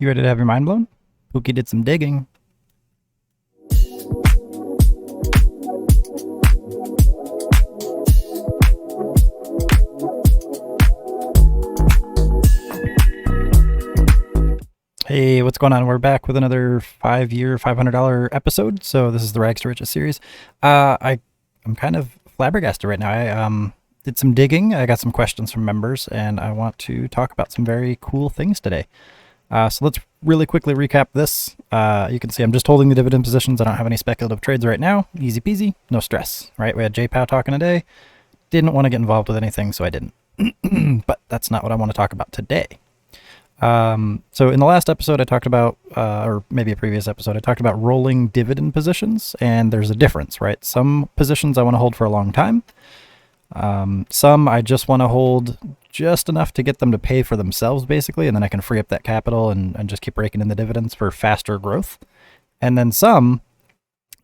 You ready to have your mind blown? Pookie did some digging. Hey, what's going on? We're back with another 5-year, $500 episode. So this is the Rags to Riches series. I'm kind of flabbergasted right now. I did some digging. I got some questions from members, and I want to talk about some very cool things today. So let's really quickly recap this. You can see I'm just holding the dividend positions. I don't have any speculative trades right now. Easy peasy, no stress, right? We had JPOW talking today. Didn't want to get involved with anything, so I didn't. But that's not what I want to talk about today. So in the last episode I talked about, or maybe a previous episode, I talked about rolling dividend positions, and there's a difference, right? Some positions I want to hold for a long time. Some I just want to hold just enough to get them to pay for themselves, basically, and then I can free up that capital and just keep raking in the dividends for faster growth. And then some,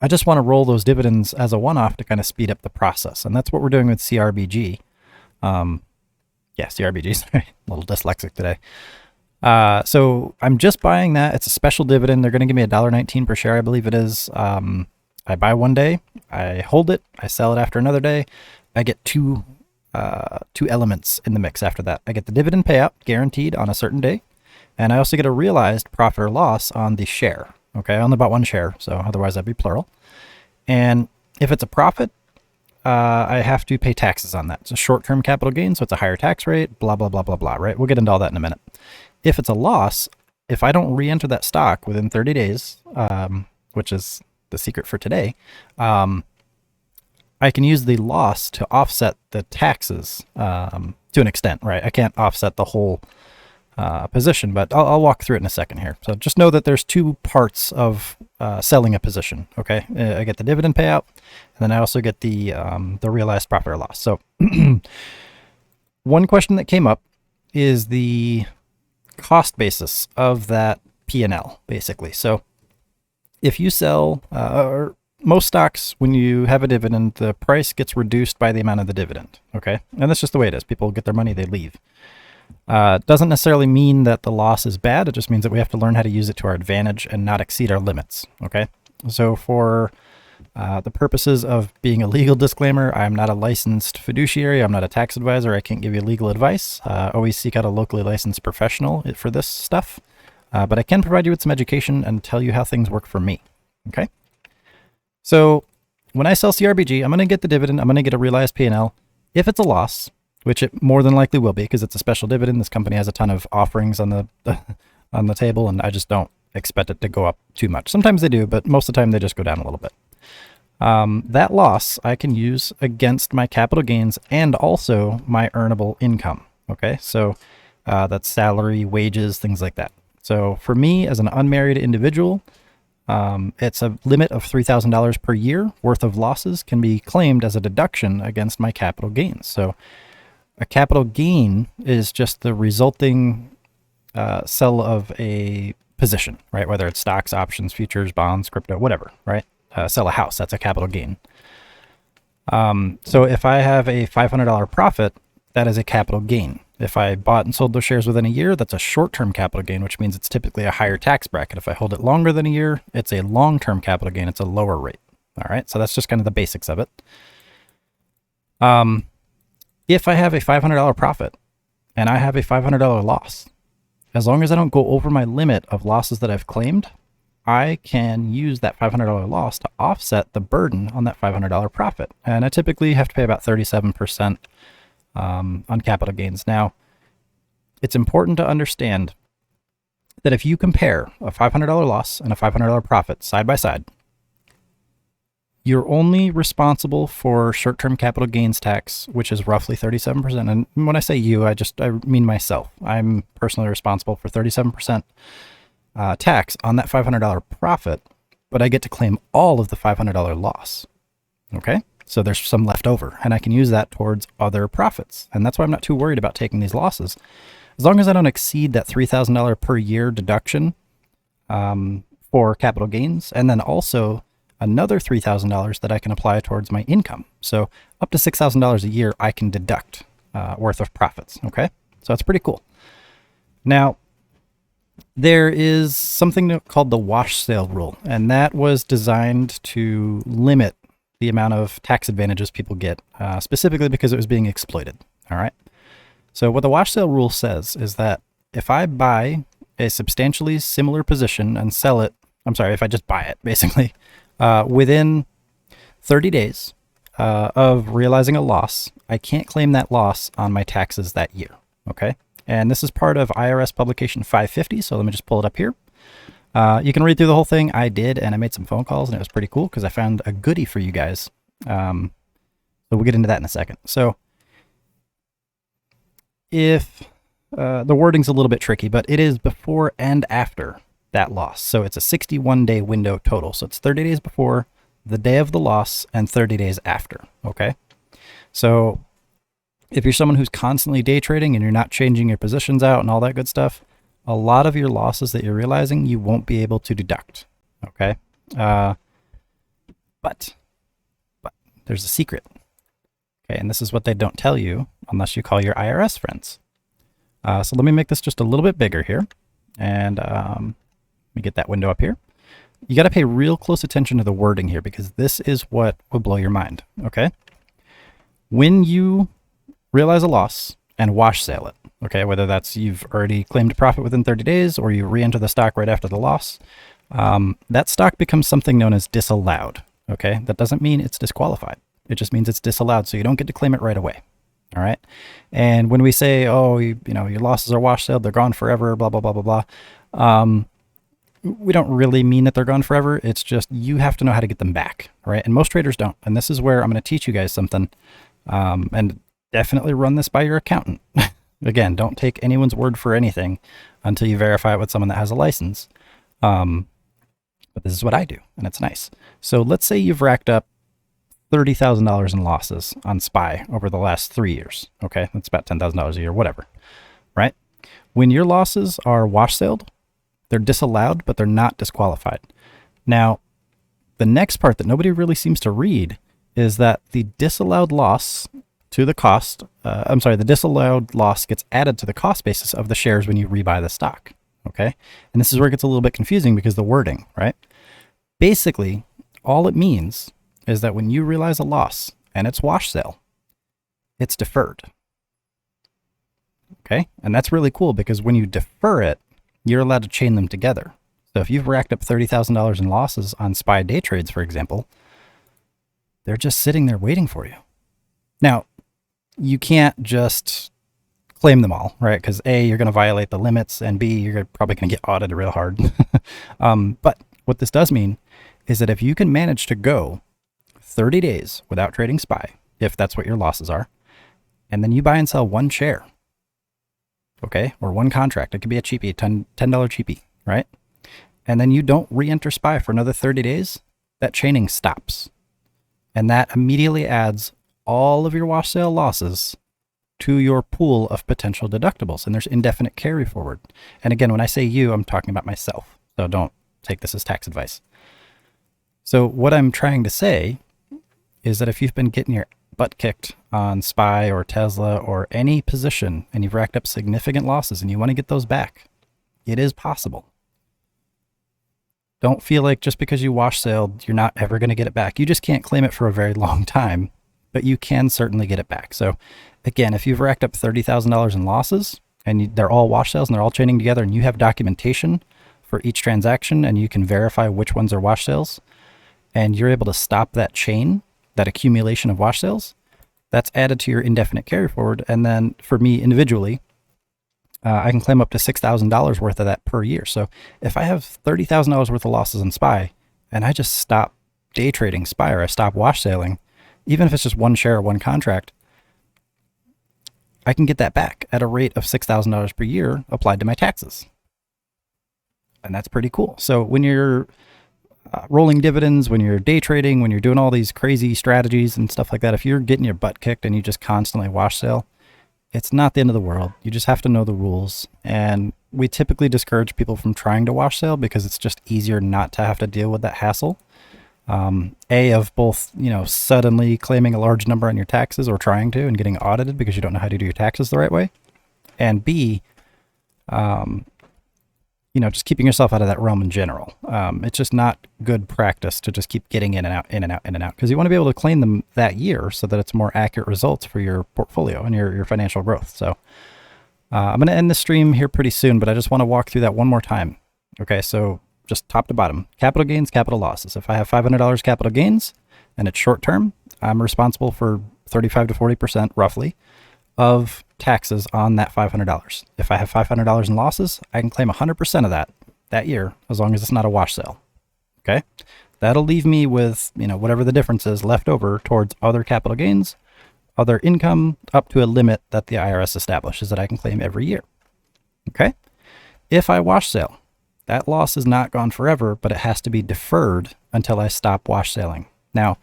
I just want to roll those dividends as a one-off to kind of speed up the process. And that's what we're doing with CRBG. CRBG, sorry, a little dyslexic today. So I'm just buying that. It's a special dividend. They're going to give me $1.19 per share, I believe it is. I buy one day, I hold it, I sell it after another day. I get two elements in the mix after that. I get the dividend payout guaranteed on a certain day, and I also get a realized profit or loss on the share. Okay, I only bought one share, so otherwise that'd be plural. And if it's a profit, I have to pay taxes on that. It's a short-term capital gain, so it's a higher tax rate, blah, blah, blah, blah, blah, right? We'll get into all that in a minute. If it's a loss, if I don't re-enter that stock within 30 days, which is the secret for today, I can use the loss to offset the taxes to an extent, right? I can't offset the whole position, but I'll walk through it in a second here. So just know that there's two parts of selling a position, okay? I get the dividend payout, and then I also get the realized profit or loss. So one question that came up is the cost basis of that P&L, basically. So if you sell, or most stocks, when you have a dividend, the price gets reduced by the amount of the dividend, okay? And that's just the way it is. People get their money, they leave. Doesn't necessarily mean that the loss is bad. It just means that we have to learn how to use it to our advantage and not exceed our limits, okay? So for the purposes of being a legal disclaimer, I'm not a licensed fiduciary. I'm not a tax advisor. I can't give you legal advice. Always seek out a locally licensed professional for this stuff. But I can provide you with some education and tell you how things work for me, okay? So when I sell CRBG, I'm going to get the dividend. I'm going to get a realized P&L. If it's a loss, which it more than likely will be because it's a special dividend, this company has a ton of offerings on the table, and I just don't expect it to go up too much. Sometimes they do, but most of the time they just go down a little bit. That loss I can use against my capital gains and also my earnable income. Okay, so that's salary, wages, things like that. So for me as an unmarried individual, it's a limit of $3,000 per year worth of losses can be claimed as a deduction against my capital gains. So a capital gain is just the resulting sell of a position, right? Whether it's stocks, options, futures, bonds, crypto, whatever, right? Sell a house, that's a capital gain. So if I have a $500 profit, that is a capital gain. If I bought and sold those shares within a year, that's a short-term capital gain, which means it's typically a higher tax bracket. If I hold it longer than a year, it's a long-term capital gain. It's a lower rate. All right, so that's just kind of the basics of it. If I have a $500 profit and I have a $500 loss, as long as I don't go over my limit of losses that I've claimed, I can use that $500 loss to offset the burden on that $500 profit. And I typically have to pay about 37% on capital gains. Now, it's important to understand that if you compare a $500 loss and a $500 profit side by side, you're only responsible for short-term capital gains tax, which is roughly 37%. And when I say you, I mean myself. I'm personally responsible for 37% tax on that $500 profit, but I get to claim all of the $500 loss. Okay? So there's some left over, and I can use that towards other profits. And that's why I'm not too worried about taking these losses. As long as I don't exceed that $3,000 per year deduction for capital gains, and then also another $3,000 that I can apply towards my income. So up to $6,000 a year I can deduct worth of profits, okay? So that's pretty cool. Now, There is something called the wash sale rule, and that was designed to limit the amount of tax advantages people get, specifically because it was being exploited. All right. So what the wash sale rule says is that if I buy a substantially similar position and sell it, I'm sorry, if I just buy it, basically, within 30 days of realizing a loss, I can't claim that loss on my taxes that year. Okay. And this is part of IRS publication 550. So let me just pull it up here. You can read through the whole thing. I did, and I made some phone calls, and it was pretty cool because I found a goodie for you guys. So we'll get into that in a second. So if the wording's a little bit tricky, but it is before and after that loss. So it's a 61-day window total. So it's 30 days before, the day of the loss, and 30 days after. Okay. So if you're someone who's constantly day trading and you're not changing your positions out and all that good stuff, a lot of your losses that you're realizing you won't be able to deduct. Okay. But there's a secret. Okay. And this is what they don't tell you unless you call your IRS friends. So let me make this just a little bit bigger here. And let me get that window up here. You got to pay real close attention to the wording here because this is what will blow your mind. Okay. When you realize a loss and wash sale it, okay, whether that's you've already claimed a profit within 30 days or you re-enter the stock right after the loss, that stock becomes something known as disallowed. Okay. That doesn't mean it's disqualified. It just means it's disallowed. So you don't get to claim it right away. All right. And when we say, oh, you know, your losses are wash sale, they're gone forever, blah, blah, blah, blah, blah. We don't really mean that they're gone forever. It's just you have to know how to get them back. Right. And most traders don't. And this is where I'm going to teach you guys something. And definitely run this by your accountant. Again, don't take anyone's word for anything until you verify it with someone that has a license. But this is what I do, and it's nice. So let's say you've racked up $30,000 in losses on SPY over the last 3 years. Okay, that's about $10,000 a year, whatever, right? When your losses are wash sailed, they're disallowed, but they're not disqualified. Now, the next part that nobody really seems to read is that the disallowed loss to the cost, the disallowed loss gets added to the cost basis of the shares when you rebuy the stock. Okay, and this is where it gets a little bit confusing because the wording, right? Basically, all it means is that when you realize a loss and it's wash sale, it's deferred. Okay. And that's really cool because when you defer it, you're allowed to chain them together. So if you've racked up $30,000 in losses on SPY day trades, for example, they're just sitting there waiting for you. Now, you can't just claim them all, right? Because A, you're going to violate the limits, and B, you're probably going to get audited real hard. But what this does mean is that if you can manage to go 30 days without trading SPY, if that's what your losses are, and then you buy and sell one share, okay, or one contract, it could be a cheapie, $10 cheapie, right? And then you don't re-enter SPY for another 30 days, that chaining stops. And that immediately adds all of your wash sale losses to your pool of potential deductibles. And there's indefinite carry forward. And again, when I say you, I'm talking about myself. So don't take this as tax advice. So what I'm trying to say is that if you've been getting your butt kicked on SPY or Tesla or any position and you've racked up significant losses and you want to get those back, it is possible. Don't feel like just because you wash sailed, you're not ever going to get it back. You just can't claim it for a very long time, but you can certainly get it back. So again, if you've racked up $30,000 in losses and they're all wash sales and they're all chaining together and you have documentation for each transaction and you can verify which ones are wash sales and you're able to stop that chain, that accumulation of wash sales, that's added to your indefinite carry forward. And then for me individually, I can claim up to $6,000 worth of that per year. So if I have $30,000 worth of losses in SPY and I just stop day trading SPY or I stop wash sailing, even if it's just one share or one contract, I can get that back at a rate of $6,000 per year applied to my taxes. And that's pretty cool. So when you're rolling dividends, when you're day trading, when you're doing all these crazy strategies and stuff like that, if you're getting your butt kicked and you just constantly wash sale, it's not the end of the world. You just have to know the rules. And we typically discourage people from trying to wash sale because it's just easier not to have to deal with that hassle. Of both, suddenly claiming a large number on your taxes or trying to and getting audited because you don't know how to do your taxes the right way. And B, just keeping yourself out of that realm in general. It's just not good practice to just keep getting in and out, in and out, in and out, because you want to be able to claim them that year so that it's more accurate results for your portfolio and your financial growth. So I'm going to end the stream here pretty soon, but I just want to walk through that one more time. Okay, so just top to bottom, capital gains, capital losses. If I have $500 capital gains and it's short term, I'm responsible for 35 to 40% roughly of taxes on that $500. If I have $500 in losses, I can claim 100% of that year, as long as it's not a wash sale. Okay, that'll leave me with whatever the difference is left over towards other capital gains, other income, up to a limit that the IRS establishes that I can claim every year. Okay, if I wash sale, that loss is not gone forever, but it has to be deferred until I stop wash selling. Now,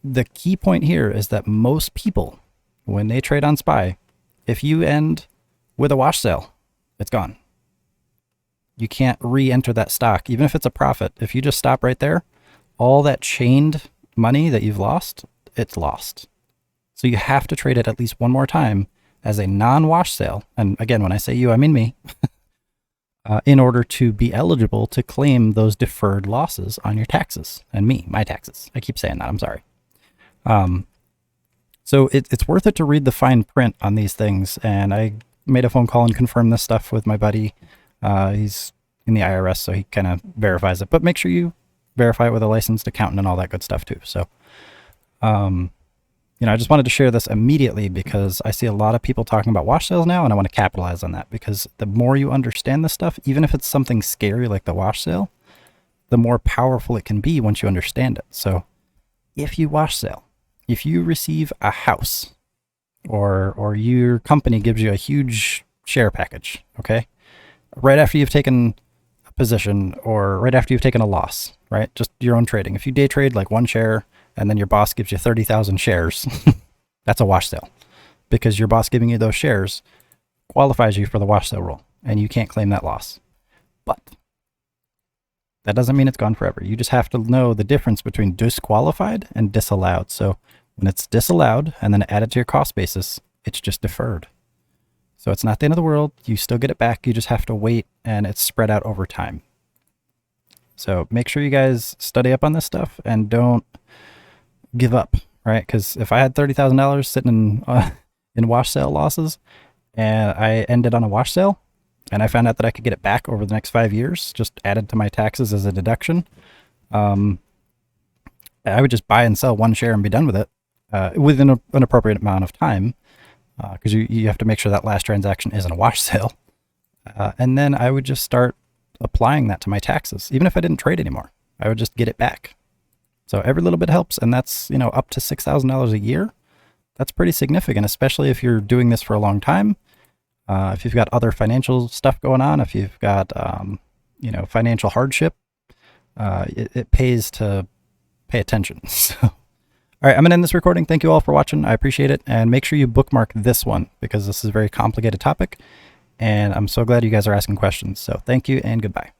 the key point here is that most people, when they trade on SPY, if you end with a wash sale, it's gone. You can't re-enter that stock, even if it's a profit. If you just stop right there, all that chained money that you've lost, it's lost. So you have to trade it at least one more time as a non-wash sale. And again, when I say you, I mean me, in order to be eligible to claim those deferred losses on your taxes. And my taxes. I keep saying that, I'm sorry. So it's worth it to read the fine print on these things. And I made a phone call and confirmed this stuff with my buddy. He's in the IRS, so he kind of verifies it. But make sure you verify it with a licensed accountant and all that good stuff too. So, I just wanted to share this immediately because I see a lot of people talking about wash sales now, and I want to capitalize on that, because the more you understand this stuff, even if it's something scary like the wash sale, the more powerful it can be once you understand it. So if you wash sale, if you receive a house or your company gives you a huge share package, okay, right after you've taken a position or right after you've taken a loss, right, just your own trading. If you day trade like one share and then your boss gives you 30,000 shares, that's a wash sale, because your boss giving you those shares qualifies you for the wash sale rule and you can't claim that loss. But that doesn't mean it's gone forever. You just have to know the difference between disqualified and disallowed. So when it's disallowed and then added to your cost basis, it's just deferred. So it's not the end of the world. You still get it back. You just have to wait, and it's spread out over time. So make sure you guys study up on this stuff and don't give up, right? Because if I had $30,000 sitting in wash sale losses and I ended on a wash sale and I found out that I could get it back over the next 5 years, just added to my taxes as a deduction, I would just buy and sell one share and be done with it within an appropriate amount of time, because you have to make sure that last transaction isn't a wash sale. And then I would just start applying that to my taxes. Even if I didn't trade anymore, I would just get it back. So every little bit helps, and that's up to $6,000 a year. That's pretty significant, especially if you're doing this for a long time. If you've got other financial stuff going on, if you've got financial hardship, it pays to pay attention. So, all right, I'm gonna end this recording. Thank you all for watching. I appreciate it, and make sure you bookmark this one because this is a very complicated topic, and I'm so glad you guys are asking questions. So thank you and goodbye.